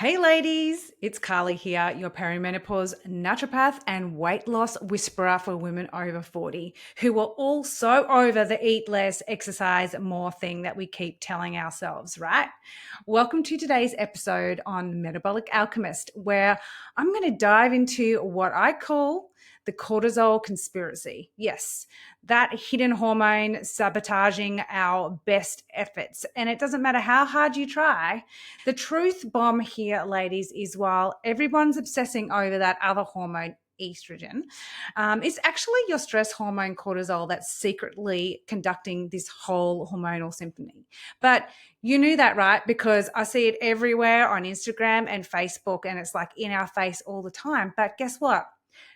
Hey ladies, it's Carly here, your perimenopause naturopath and weight loss whisperer for women over 40 who are all so over the eat less, exercise more thing that we keep telling ourselves, right? Welcome to today's episode on Metabolic Alchemist, where I'm going to dive into what I call the cortisol conspiracy. Yes, that hidden hormone sabotaging our best efforts. And it doesn't matter how hard you try. The truth bomb here, ladies, is while everyone's obsessing over that other hormone, estrogen, it's actually your stress hormone cortisol that's secretly conducting this whole hormonal symphony. But you knew that, right? Because I see it everywhere on Instagram and Facebook, and it's like in our face all the time. But guess what?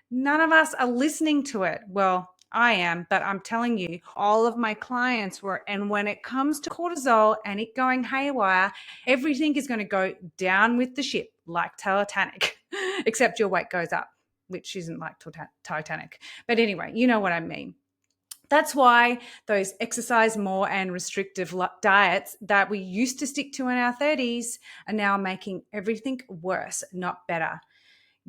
None of us are listening to it. Well, I am, but I'm telling you, all of my clients were. And when it comes to cortisol and it going haywire, everything is going to go down with the ship like Titanic, except your weight goes up, which isn't like Titanic. But anyway, you know what I mean. That's why those exercise more and restrictive diets that we used to stick to in our 30s are now making everything worse, not better.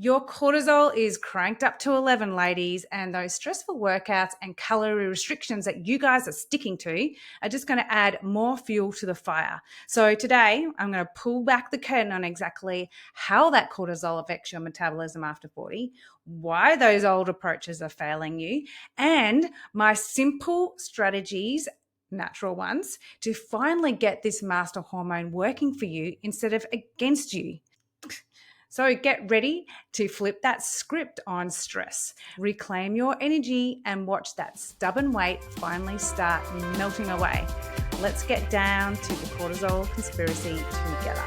Your cortisol is cranked up to 11, ladies, and those stressful workouts and calorie restrictions that you guys are sticking to are just going to add more fuel to the fire. So today, I'm going to pull back the curtain on exactly how that cortisol affects your metabolism after 40, why those old approaches are failing you, and my simple strategies, natural ones, to finally get this master hormone working for you instead of against you. So get ready to flip that script on stress, reclaim your energy, and watch that stubborn weight finally start melting away. Let's get down to the cortisol conspiracy together.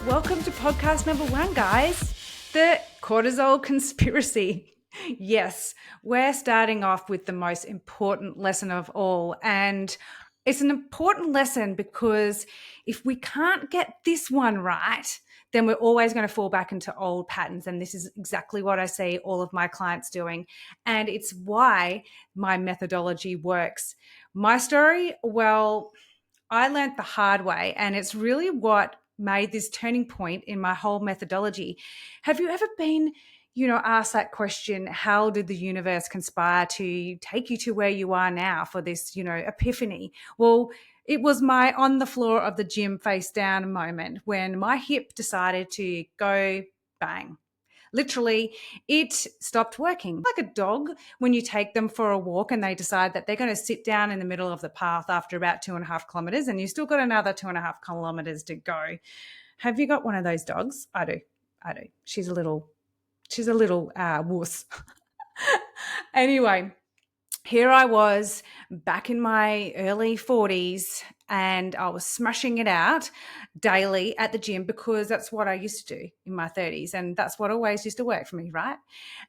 Welcome to podcast number 1, guys. The cortisol conspiracy. Yes, we're starting off with the most important lesson of all. And it's an important lesson because if we can't get this one right, then we're always going to fall back into old patterns. And this is exactly what I see all of my clients doing. And it's why my methodology works. My story, well, I learned the hard way, and it's really what made this turning point in my whole methodology. Have you ever been, asked that question, how did the universe conspire to take you to where you are now for this, epiphany? Well, it was my on the floor of the gym face down moment when my hip decided to go bang. Literally, it stopped working. Like a dog, when you take them for a walk and they decide that they're going to sit down in the middle of the path after about 2.5 kilometers and you've still got another 2.5 kilometers to go. Have you got one of those dogs? I do. She's a little wuss. Anyway, here I was back in my early 40s and I was smashing it out daily at the gym because that's what I used to do in my 30s. And that's what always used to work for me, right?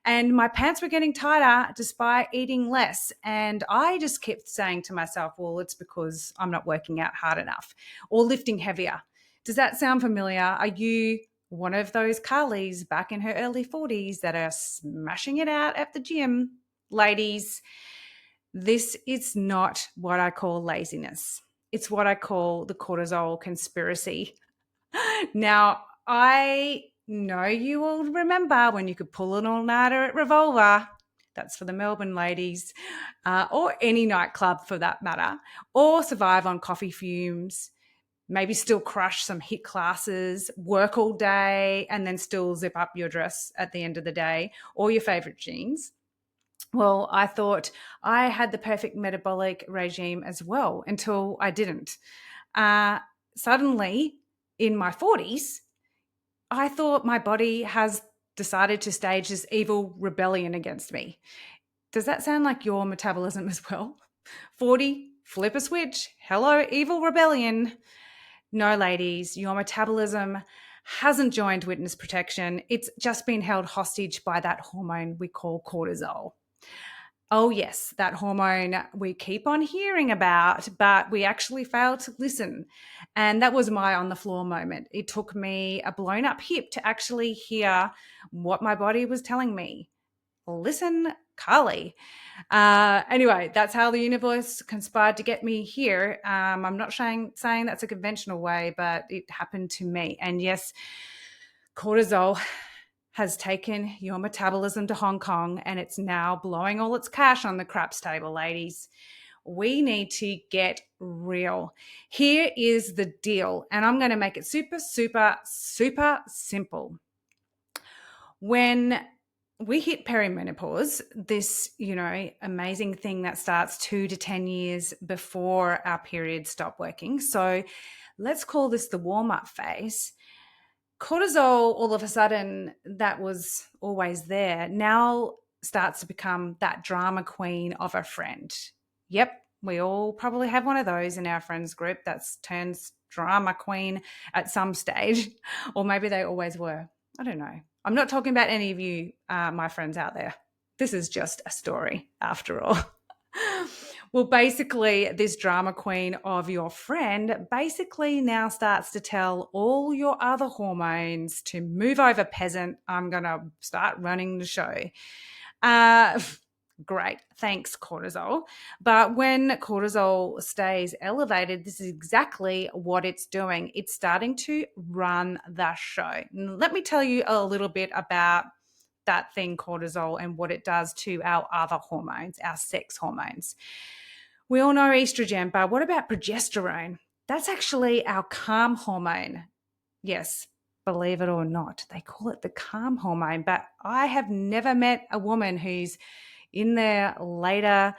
And my pants were getting tighter despite eating less. And I just kept saying to myself, well, it's because I'm not working out hard enough or lifting heavier. Does that sound familiar? Are you one of those Carlys back in her early 40s that are smashing it out at the gym? Ladies, this is not what I call laziness. It's what I call the cortisol conspiracy. Now, I know you will remember when you could pull an all-nighter at Revolver. That's for the Melbourne ladies, or any nightclub for that matter, or survive on coffee fumes, maybe still crush some HIIT classes, work all day, and then still zip up your dress at the end of the day, or your favorite jeans. Well, I thought I had the perfect metabolic regime as well until I didn't. Suddenly, in my 40s, I thought my body has decided to stage this evil rebellion against me. Does that sound like your metabolism as well? 40, flip a switch. Hello, evil rebellion. No, ladies, your metabolism hasn't joined witness protection. It's just been held hostage by that hormone we call cortisol. Oh, yes, that hormone we keep on hearing about, but we actually fail to listen. And that was my on the floor moment. It took me a blown up hip to actually hear what my body was telling me. Listen, Carly. Anyway, that's how the universe conspired to get me here. I'm not saying that's a conventional way, but it happened to me. And yes, cortisol has taken your metabolism to Hong Kong, and it's now blowing all its cash on the craps table, ladies. We need to get real. Here is the deal, and I'm going to make it super, super, super simple. When we hit perimenopause, this, amazing thing that starts 2 to 10 years before our periods stop working. So let's call this the warm-up phase. Cortisol, all of a sudden, that was always there, now starts to become that drama queen of a friend. Yep, we all probably have one of those in our friends group that turns drama queen at some stage, or maybe they always were. I don't know. I'm not talking about any of you, my friends out there. This is just a story after all. Well, basically, this drama queen of your friend basically now starts to tell all your other hormones to move over, peasant. I'm going to start running the show. Great. Thanks, cortisol. But when cortisol stays elevated, this is exactly what it's doing. It's starting to run the show. Let me tell you a little bit about that thing, cortisol, and what it does to our other hormones, our sex hormones. We all know estrogen, but what about progesterone? That's actually our calm hormone. Yes, believe it or not, they call it the calm hormone, but I have never met a woman who's in their later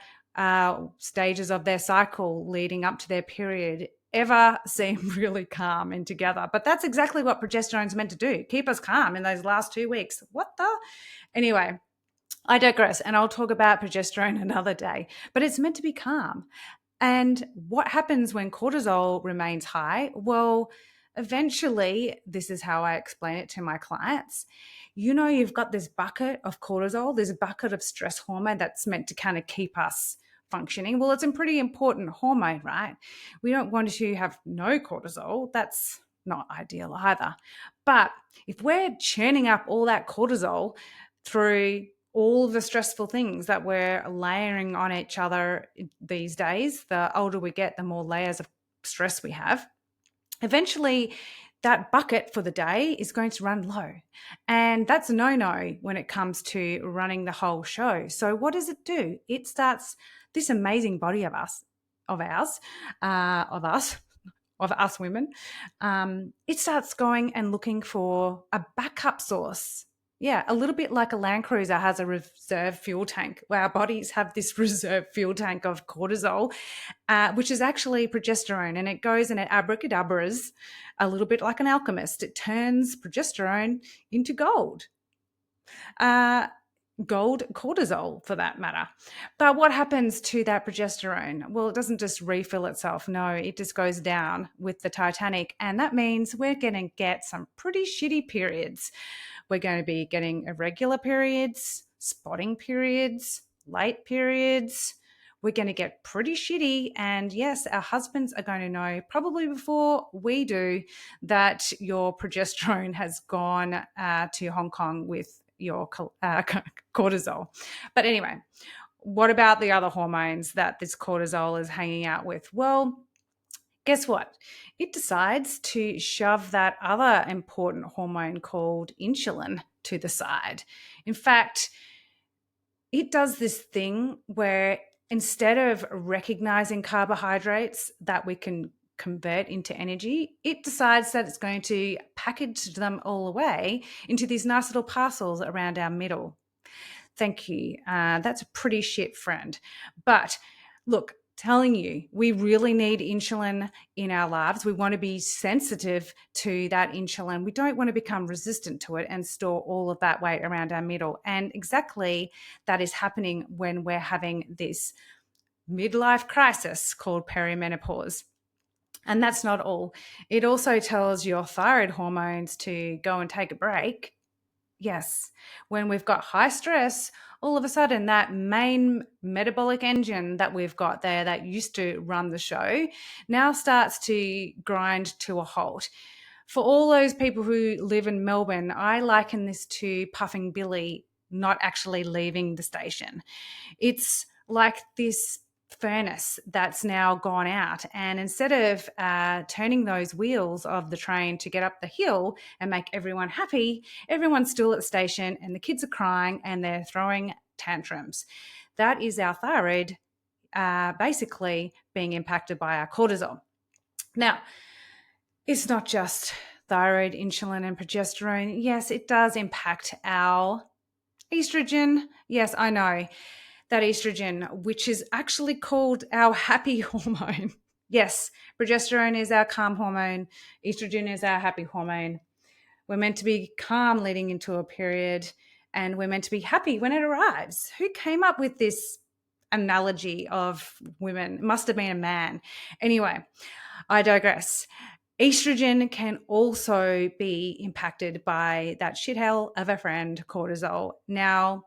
stages of their cycle leading up to their period ever seem really calm and together. But that's exactly what progesterone is meant to do, keep us calm in those last 2 weeks. What the? Anyway, I digress, and I'll talk about progesterone another day, but it's meant to be calm. And what happens when cortisol remains high? Well, eventually, this is how I explain it to my clients. You've got this bucket of cortisol, this bucket of stress hormone that's meant to kind of keep us functioning. Well, it's a pretty important hormone, right? We don't want to have no cortisol. That's not ideal either. But if we're churning up all that cortisol through all the stressful things that we're layering on each other these days, the older we get, the more layers of stress we have. Eventually, that bucket for the day is going to run low. And that's a no-no when it comes to running the whole show. So what does it do? It starts this amazing body of us women. It starts going and looking for a backup source. Yeah, a little bit like a Land Cruiser has a reserve fuel tank. Well, our bodies have this reserve fuel tank of cortisol, which is actually progesterone, and it goes and it abracadabras a little bit like an alchemist. It turns progesterone into gold. Gold cortisol for that matter. But what happens to that progesterone? Well, it doesn't just refill itself. No, it just goes down with the Titanic. And that means we're going to get some pretty shitty periods. We're going to be getting irregular periods, spotting periods, late periods. We're going to get pretty shitty. And yes, our husbands are going to know probably before we do that your progesterone has gone to Hong Kong with your cortisol. But anyway, what about the other hormones that this cortisol is hanging out with? Well, guess what? It decides to shove that other important hormone called insulin to the side. In fact, it does this thing where instead of recognizing carbohydrates that we can convert into energy, it decides that it's going to package them all away into these nice little parcels around our middle. Thank you. That's a pretty shit friend. But look, telling you, we really need insulin in our lives. We want to be sensitive to that insulin. We don't want to become resistant to it and store all of that weight around our middle. And exactly that is happening when we're having this midlife crisis called perimenopause. And that's not all. It also tells your thyroid hormones to go and take a break. Yes, when we've got high stress, all of a sudden that main metabolic engine that we've got there that used to run the show now starts to grind to a halt. For all those people who live in Melbourne, I liken this to puffing Billy not actually leaving the station. It's like this furnace that's now gone out. And instead of turning those wheels of the train to get up the hill and make everyone happy, everyone's still at the station and the kids are crying and they're throwing tantrums. That is our thyroid basically being impacted by our cortisol. Now, it's not just thyroid, insulin, and progesterone. Yes, it does impact our estrogen. Yes, I know that estrogen, which is actually called our happy hormone. Yes, progesterone is our calm hormone. Estrogen is our happy hormone. We're meant to be calm leading into a period, and we're meant to be happy when it arrives. Who came up with this analogy of women? It must have been a man. Anyway, I digress. Estrogen can also be impacted by that shithell of a friend, cortisol. Now,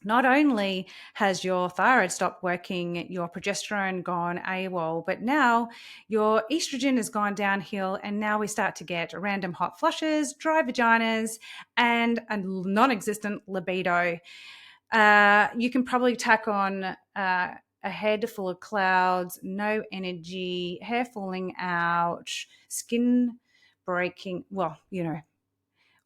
not only has your thyroid stopped working, your progesterone gone AWOL, but now your estrogen has gone downhill, and now we start to get random hot flushes, dry vaginas, and a non-existent libido. You can probably tack on a head full of clouds, no energy, hair falling out, skin breaking, well,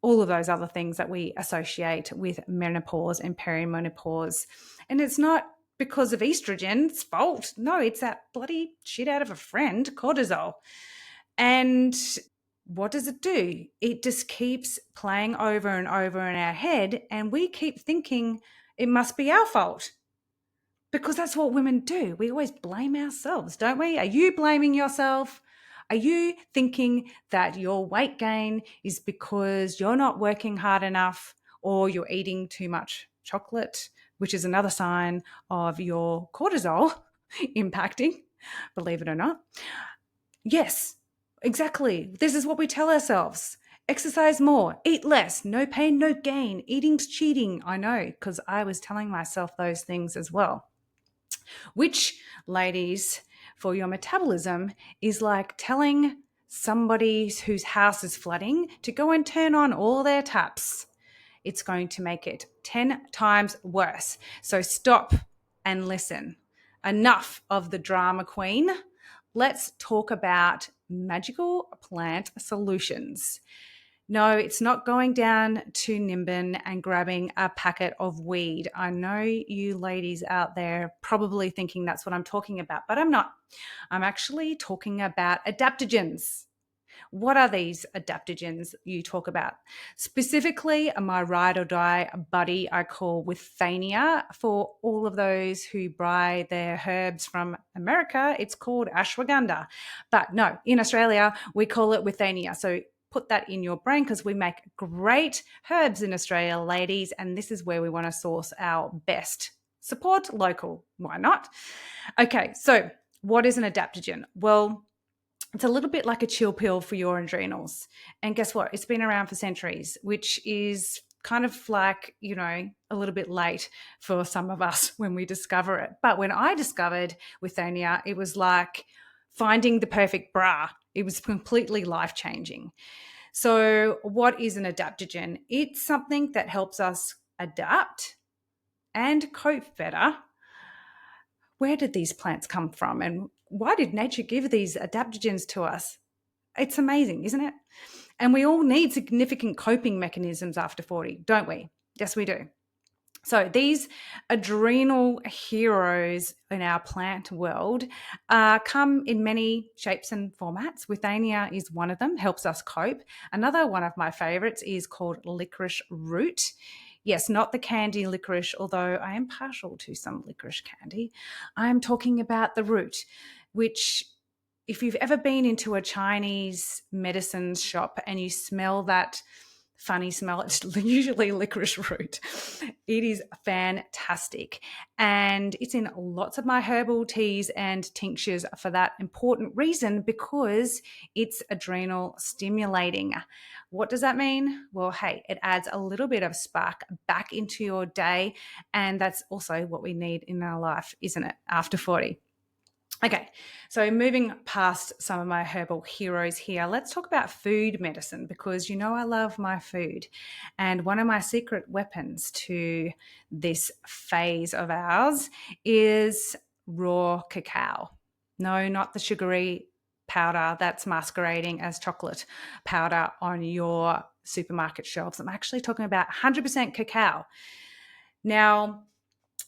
all of those other things that we associate with menopause and perimenopause. And it's not because of estrogen's fault. No, it's that bloody shit out of a friend, cortisol. And what does it do? It just keeps playing over and over in our head, and we keep thinking it must be our fault. Because that's what women do. We always blame ourselves, don't we? Are you blaming yourself? Are you thinking that your weight gain is because you're not working hard enough or you're eating too much chocolate, which is another sign of your cortisol impacting, believe it or not? Yes, exactly. This is what we tell ourselves. Exercise more, eat less, no pain, no gain, eating's cheating. I know, because I was telling myself those things as well. Which, ladies, for your metabolism is like telling somebody whose house is flooding to go and turn on all their taps. It's going to make it 10 times worse. So stop and listen. Enough of the drama queen. Let's talk about magical plant solutions. No, it's not going down to Nimbin and grabbing a packet of weed. I know you ladies out there probably thinking that's what I'm talking about, but I'm not. I'm actually talking about adaptogens. What are these adaptogens you talk about? Specifically, my ride or die buddy I call Withania. For all of those who buy their herbs from America, it's called ashwagandha. But no, in Australia, we call it Withania. So put that in your brain because we make great herbs in Australia, ladies, and this is where we want to source our best. Support local. Why not? Okay, so what is an adaptogen? Well, it's a little bit like a chill pill for your adrenals. And guess what? It's been around for centuries, which is kind of like, a little bit late for some of us when we discover it. But when I discovered Withania, it was like finding the perfect bra. It was completely life-changing. So what is an adaptogen? It's something that helps us adapt and cope better. Where did these plants come from? And why did nature give these adaptogens to us? It's amazing, isn't it? And we all need significant coping mechanisms after 40, don't we? Yes, we do. So these adrenal heroes in our plant world come in many shapes and formats. Withania is one of them, helps us cope. Another one of my favorites is called licorice root. Yes, not the candy licorice, although I am partial to some licorice candy. I'm talking about the root, which if you've ever been into a Chinese medicine shop and you smell that funny smell, it's usually licorice root. It is fantastic. And it's in lots of my herbal teas and tinctures for that important reason, because it's adrenal stimulating. What does that mean? Well, hey, it adds a little bit of spark back into your day. And that's also what we need in our life, isn't it? After 40. Okay, so moving past some of my herbal heroes here, let's talk about food medicine because you know I love my food. And one of my secret weapons to this phase of ours is raw cacao. No, not the sugary powder that's masquerading as chocolate powder on your supermarket shelves. I'm actually talking about 100% cacao. Now,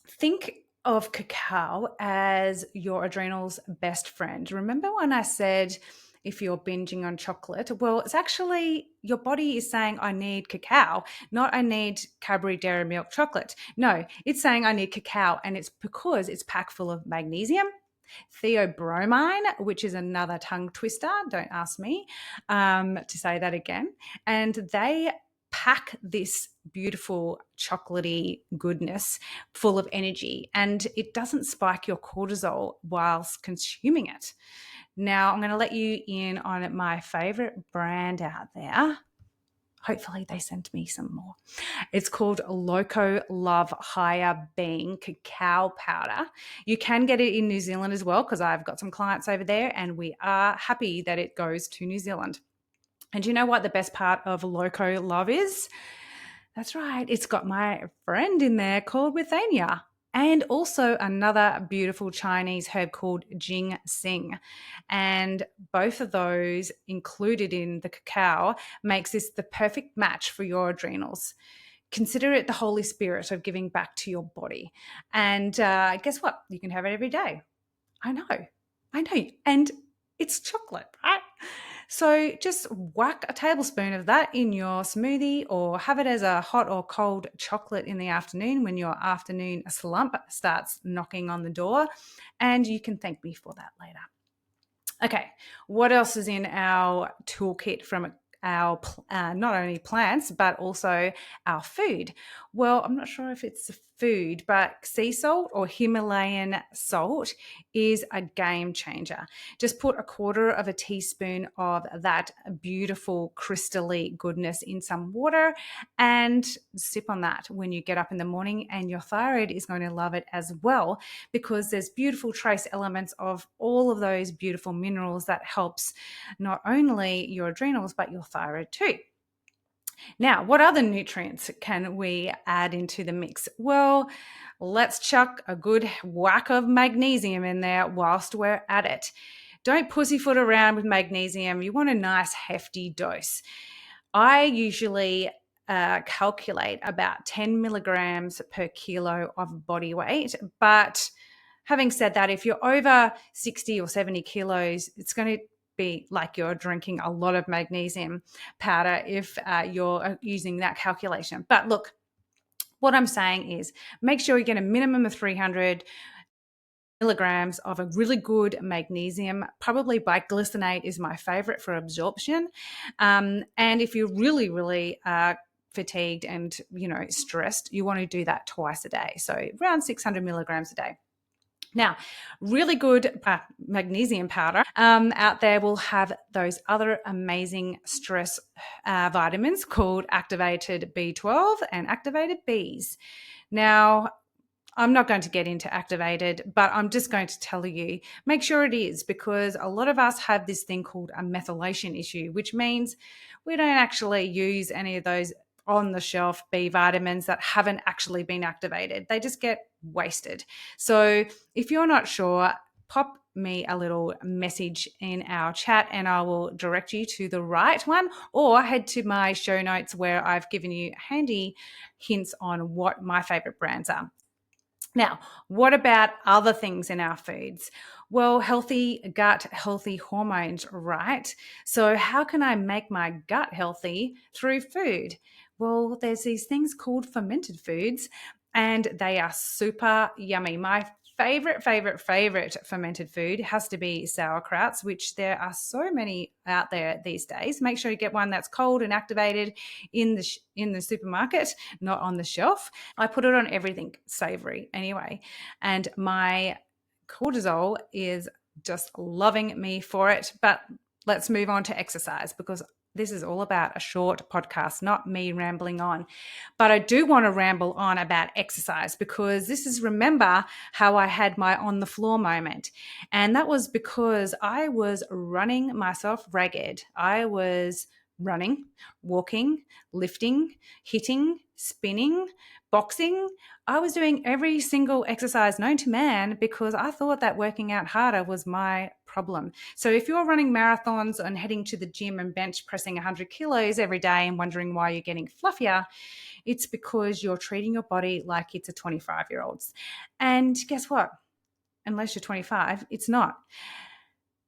think of cacao as your adrenals' best friend. Remember when I said if you're binging on chocolate? Well, it's actually your body is saying, I need cacao, not I need Cadbury Dairy Milk chocolate. No, it's saying I need cacao, and it's because it's packed full of magnesium, theobromine, which is another tongue twister. Don't ask me to say that again. And they pack this beautiful chocolatey goodness full of energy, and it doesn't spike your cortisol whilst consuming it. Now, I'm going to let you in on my favorite brand out there. Hopefully, they send me some more. It's called Loco Love Higher Bean Cacao Powder. You can get it in New Zealand as well because I've got some clients over there and we are happy that it goes to New Zealand. And do you know what the best part of Loco Love is? That's right. It's got my friend in there called Withania, and also another beautiful Chinese herb called ginseng. And both of those included in the cacao makes this the perfect match for your adrenals. Consider it the Holy Spirit of giving back to your body. And guess what? You can have it every day. I know. I know. And it's chocolate, right? So just whack a tablespoon of that in your smoothie or have it as a hot or cold chocolate in the afternoon when your afternoon slump starts knocking on the door. And you can thank me for that later. Okay, what else is in our toolkit from our not only plants but also our food? Well, I'm not sure if it's food, but sea salt or Himalayan salt is a game changer. Just put a quarter of a teaspoon of that beautiful crystally goodness in some water and sip on that when you get up in the morning, and your thyroid is going to love it as well because there's beautiful trace elements of all of those beautiful minerals that helps not only your adrenals but your thyroid too. Now, what other nutrients can we add into the mix? Well, let's chuck a good whack of magnesium in there whilst we're at it. Don't pussyfoot around with magnesium. You want a nice hefty dose. I usually calculate about 10 milligrams per kilo of body weight. But having said that, if you're over 60 or 70 kilos, it's going to be like you're drinking a lot of magnesium powder if you're using that calculation. But look, what I'm saying is make sure you get a minimum of 300 milligrams of a really good magnesium. Probably biglycinate is my favorite for absorption. And if you're really, really fatigued and stressed, you want to do that twice a day. So around 600 milligrams a day. Now, really good magnesium powder out there will have those other amazing stress vitamins called activated B12 and activated Bs. Now, I'm not going to get into activated, but I'm just going to tell you, make sure it is, because a lot of us have this thing called a methylation issue, which means we don't actually use any of those on the shelf B vitamins that haven't actually been activated. They just get wasted. So if you're not sure, pop me a little message in our chat and I will direct you to the right one, or head to my show notes where I've given you handy hints on what my favorite brands are. Now, what about other things in our foods? Well, healthy gut, healthy hormones, right? So, how can I make my gut healthy through food? Well, there's these things called fermented foods, and they are super yummy. My favorite fermented food has to be sauerkrauts, which there are so many out there these days. Make sure you get one that's cold and activated in the supermarket, not on the shelf. I put it on everything savory anyway. And my cortisol is just loving me for it. But let's move on to exercise because This is all about a short podcast, not me rambling on. But I do want to ramble on about exercise because this is, remember how I had my on the floor moment. And that was because I was running myself ragged. I was running, walking, lifting, hitting, spinning, boxing. I was doing every single exercise known to man because I thought that working out harder was my problem. So if you're running marathons and heading to the gym and bench pressing 100 kilos every day and wondering why you're getting fluffier, it's because you're treating your body like it's a 25-year-old's. And guess what? Unless you're 25, it's not.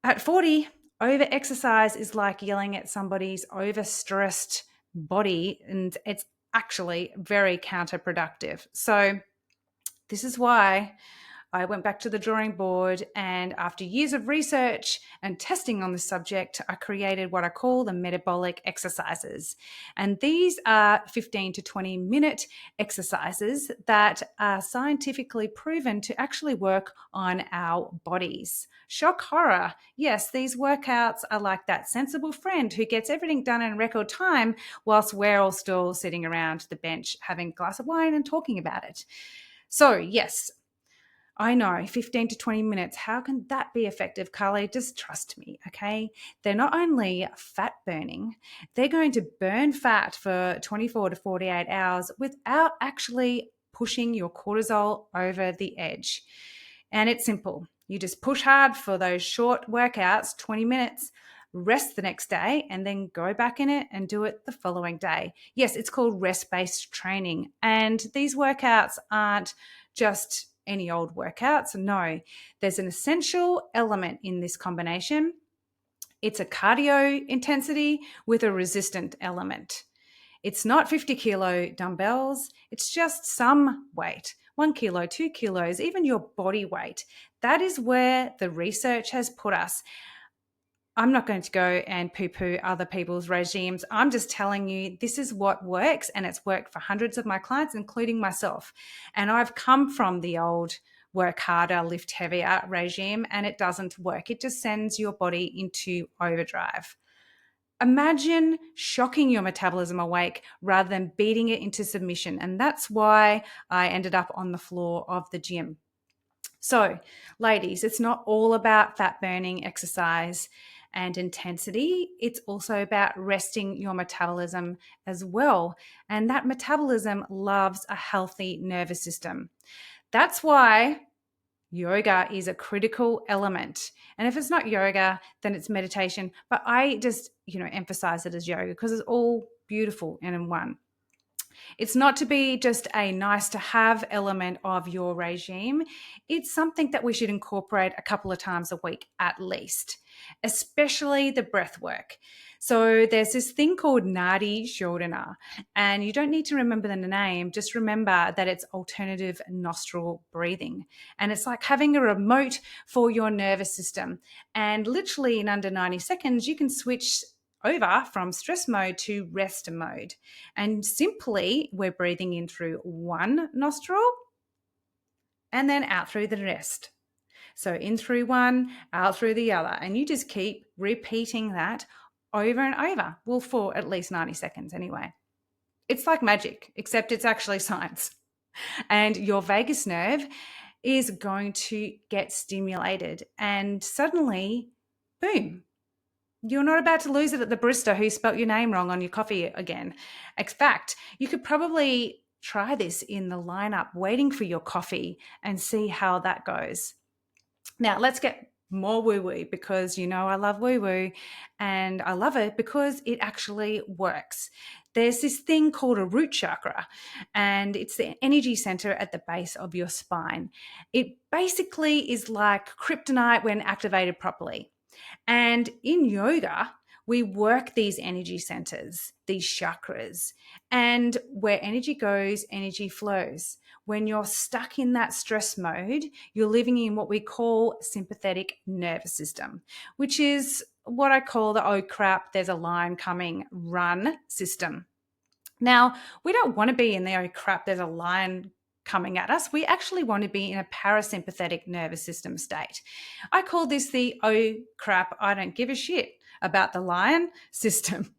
At 40, over exercise is like yelling at somebody's overstressed body, and it's actually very counterproductive. So this is why I went back to the drawing board, and after years of research and testing on the subject, I created what I call the metabolic exercises. And these are 15 to 20 minute exercises that are scientifically proven to actually work on our bodies. Shock horror. Yes, these workouts are like that sensible friend who gets everything done in record time whilst we're all still sitting around the bench having a glass of wine and talking about it. So yes, I know, 15 to 20 minutes. How can that be effective, Carly? Just trust me, okay? They're not only fat burning, they're going to burn fat for 24 to 48 hours without actually pushing your cortisol over the edge. And it's simple. You just push hard for those short workouts, 20 minutes, rest the next day, and then go back in it and do it the following day. Yes, it's called rest-based training. And these workouts aren't just any old workouts. No, there's an essential element in this combination. It's a cardio intensity with a resistant element. It's not 50 kilo dumbbells. It's just some weight, 1 kilo, 2 kilos, even your body weight. That is where the research has put us. I'm not going to go and poo-poo other people's regimes. I'm just telling you this is what works, and it's worked for hundreds of my clients, including myself. And I've come from the old work harder, lift heavier regime, and it doesn't work. It just sends your body into overdrive. Imagine shocking your metabolism awake rather than beating it into submission. And that's why I ended up on the floor of the gym. So, ladies, it's not all about fat burning exercise and intensity. It's also about resting your metabolism as well. And that metabolism loves a healthy nervous system. That's why yoga is a critical element. And if it's not yoga, then it's meditation. But I just, emphasize it as yoga because it's all beautiful and in one. It's not to be just a nice to have element of your regime. It's something that we should incorporate a couple of times a week at least, especially the breath work. So there's this thing called Nadi Shodhana, and you don't need to remember the name. Just remember that it's alternative nostril breathing. And it's like having a remote for your nervous system. And literally in under 90 seconds, you can switch over from stress mode to rest mode. And simply, we're breathing in through one nostril and then out through the rest. So in through one, out through the other. And you just keep repeating that over and over. Well, for at least 90 seconds anyway. It's like magic, except it's actually science. And your vagus nerve is going to get stimulated. And suddenly, boom, you're not about to lose it at the barista who spelt your name wrong on your coffee again. In fact, you could probably try this in the lineup waiting for your coffee and see how that goes. Now, let's get more woo-woo because I love woo-woo, and I love it because it actually works. There's this thing called a root chakra, and it's the energy center at the base of your spine. It basically is like kryptonite when activated properly. And in yoga, we work these energy centers, these chakras, and where energy goes, energy flows. When you're stuck in that stress mode, you're living in what we call sympathetic nervous system, which is what I call the oh crap, there's a lion coming, run system. Now, we don't want to be in the oh crap, there's a lion coming at us. We actually want to be in a parasympathetic nervous system state. I call this the oh crap, I don't give a shit about the lion system.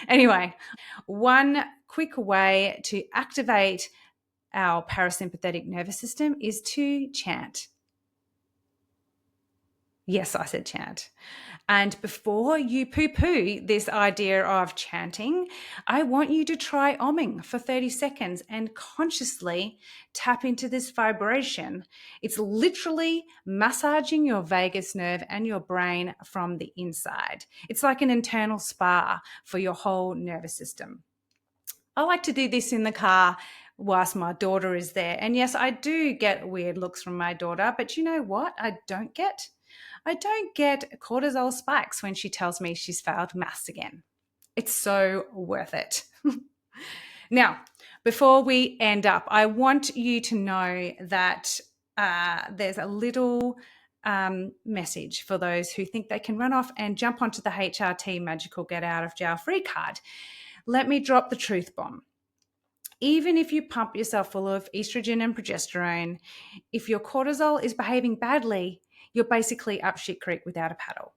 Anyway, one quick way to activate our parasympathetic nervous system is to chant. Yes, I said chant. And before you poo poo this idea of chanting, I want you to try omming for 30 seconds and consciously tap into this vibration. It's literally massaging your vagus nerve and your brain from the inside. It's like an internal spa for your whole nervous system. I like to do this in the car whilst my daughter is there. And yes, I do get weird looks from my daughter, but you know what? I don't get cortisol spikes when she tells me she's failed maths again. It's so worth it. Now, before we end up, I want you to know that there's a little message for those who think they can run off and jump onto the HRT magical get out of jail free card. Let me drop the truth bomb. Even if you pump yourself full of estrogen and progesterone, if your cortisol is behaving badly, you're basically up shit creek without a paddle.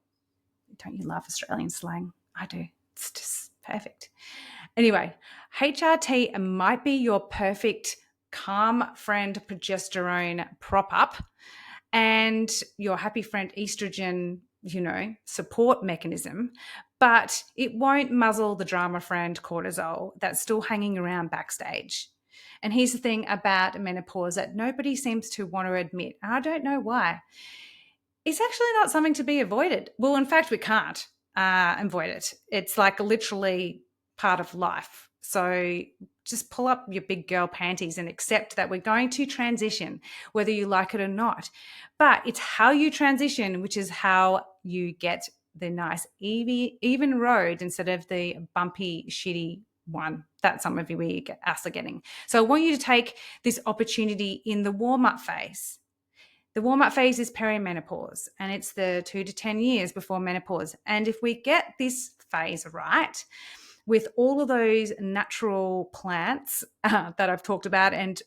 Don't you love Australian slang? I do. It's just perfect. Anyway, HRT might be your perfect calm friend progesterone prop up and your happy friend estrogen, support mechanism, but it won't muzzle the drama friend cortisol that's still hanging around backstage. And here's the thing about menopause that nobody seems to want to admit, and I don't know why. It's actually not something to be avoided. Well, in fact, we can't avoid it. It's like literally part of life. So just pull up your big girl panties and accept that we're going to transition, whether you like it or not. But it's how you transition, which is how you get the nice even road instead of the bumpy, shitty one that some of you us are getting. So I want you to take this opportunity in the warm-up phase. The warm-up phase is perimenopause, and it's the 2 to 10 years before menopause. And if we get this phase right, with all of those natural plants that I've talked about and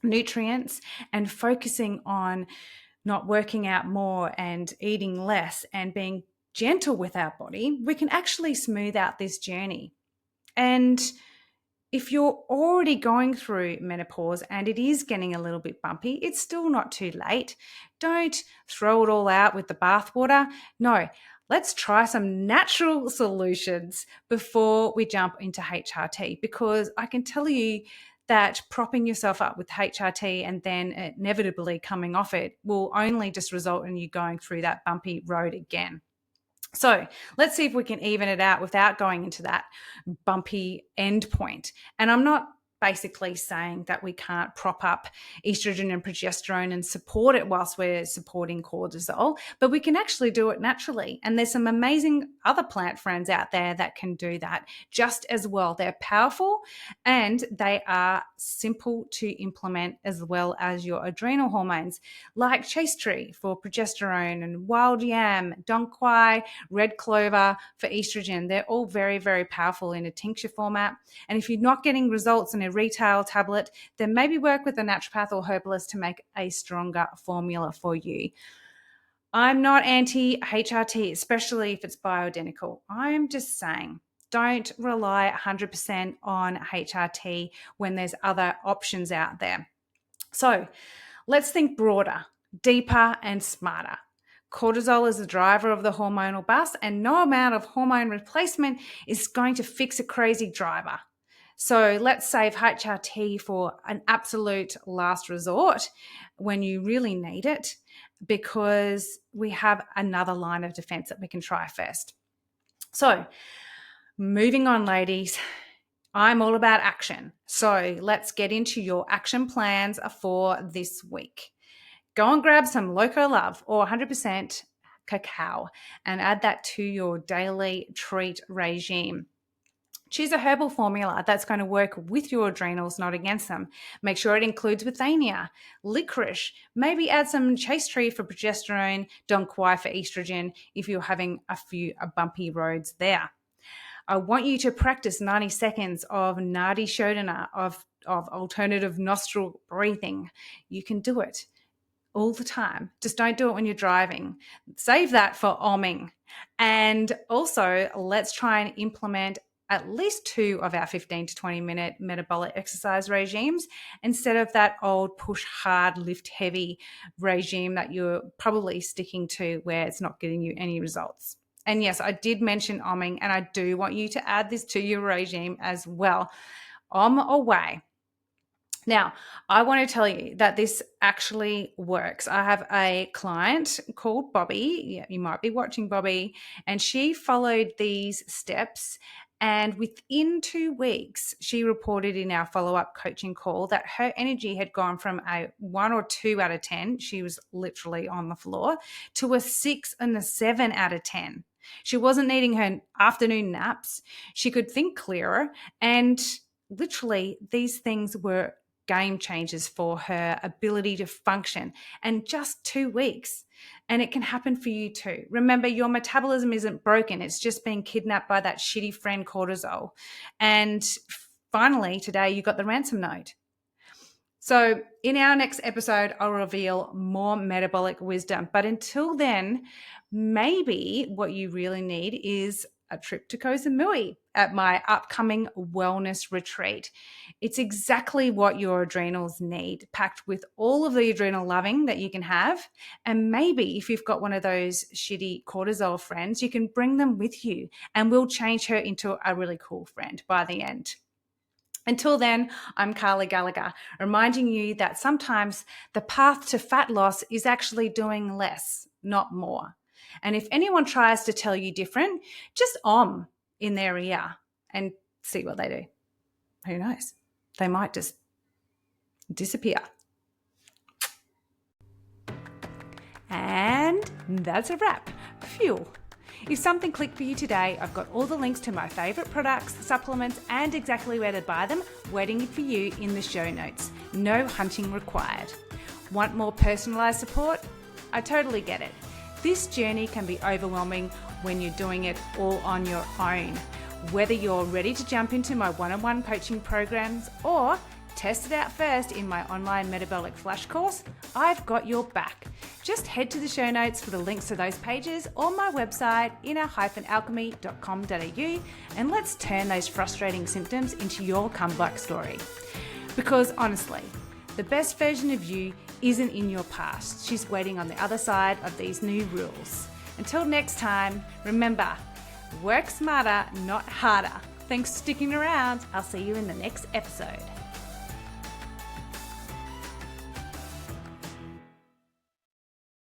nutrients, and focusing on not working out more and eating less and being gentle with our body, we can actually smooth out this journey. And if you're already going through menopause and it is getting a little bit bumpy, it's still not too late. Don't throw it all out with the bathwater. No, let's try some natural solutions before we jump into HRT, because I can tell you that propping yourself up with HRT and then inevitably coming off it will only just result in you going through that bumpy road again. So let's see if we can even it out without going into that bumpy end point. And I'm not basically saying that we can't prop up estrogen and progesterone and support it whilst we're supporting cortisol, but we can actually do it naturally. And there's some amazing other plant friends out there that can do that just as well. They're powerful and they are simple to implement, as well as your adrenal hormones like chaste tree for progesterone and wild yam, dong quai, red clover for estrogen. They're all very, very powerful in a tincture format. And if you're not getting results in a retail tablet, then maybe work with a naturopath or herbalist to make a stronger formula for you. I'm not anti-HRT, especially if it's bioidentical. I'm just saying, don't rely 100% on HRT when there's other options out there. So let's think broader, deeper, and smarter. Cortisol is the driver of the hormonal bus, and no amount of hormone replacement is going to fix a crazy driver. So let's save HRT for an absolute last resort when you really need it, because we have another line of defense that we can try first. So moving on, ladies, I'm all about action. So let's get into your action plans for this week. Go and grab some Loco Love or 100% cacao and add that to your daily treat regime. Choose a herbal formula that's going to work with your adrenals, not against them. Make sure it includes withania, licorice, maybe add some chaste tree for progesterone, dong quai for estrogen if you're having a few bumpy roads there. I want you to practice 90 seconds of Nadi Shodhana, of alternative nostril breathing. You can do it all the time. Just don't do it when you're driving. Save that for omming. And also, let's try and implement at least 2 of our 15 to 20 minute metabolic exercise regimes instead of that old push hard, lift heavy regime that you're probably sticking to where it's not getting you any results. And yes, I did mention omming, and I do want you to add this to your regime as well. Om away. Now, I want to tell you that this actually works. I have a client called Bobby. Yeah, you might be watching Bobby, and she followed these steps. And within 2 weeks, she reported in our follow-up coaching call that her energy had gone from a 1 or 2 out of 10, she was literally on the floor, to a 6 and a 7 out of 10. She wasn't needing her afternoon naps. She could think clearer. And literally, these things were game changers for her ability to function, and just 2 weeks. And it can happen for you too. Remember, your metabolism isn't broken. It's just being kidnapped by that shitty friend cortisol. And finally, today you got the ransom note. So in our next episode, I'll reveal more metabolic wisdom. But until then, maybe what you really need is a trip to Koh Samui at my upcoming wellness retreat. It's exactly what your adrenals need, packed with all of the adrenal loving that you can have. And maybe if you've got one of those shitty cortisol friends, you can bring them with you, and we'll change her into a really cool friend by the end. Until then, I'm Carly Gallagher, reminding you that sometimes the path to fat loss is actually doing less, not more. And if anyone tries to tell you different, just in their ear and see what they do. Who knows? They might just disappear. And that's a wrap. Phew. If something clicked for you today, I've got all the links to my favourite products, supplements, and exactly where to buy them waiting for you in the show notes. No hunting required. Want more personalised support? I totally get it. This journey can be overwhelming when you're doing it all on your own. Whether you're ready to jump into my one-on-one coaching programs or test it out first in my online metabolic flash course, I've got your back. Just head to the show notes for the links to those pages or my website, inner-alchemy.com.au, and let's turn those frustrating symptoms into your comeback story. Because honestly, the best version of you isn't in your past. She's waiting on the other side of these new rules. Until next time, remember, work smarter, not harder. Thanks for sticking around. I'll see you in the next episode.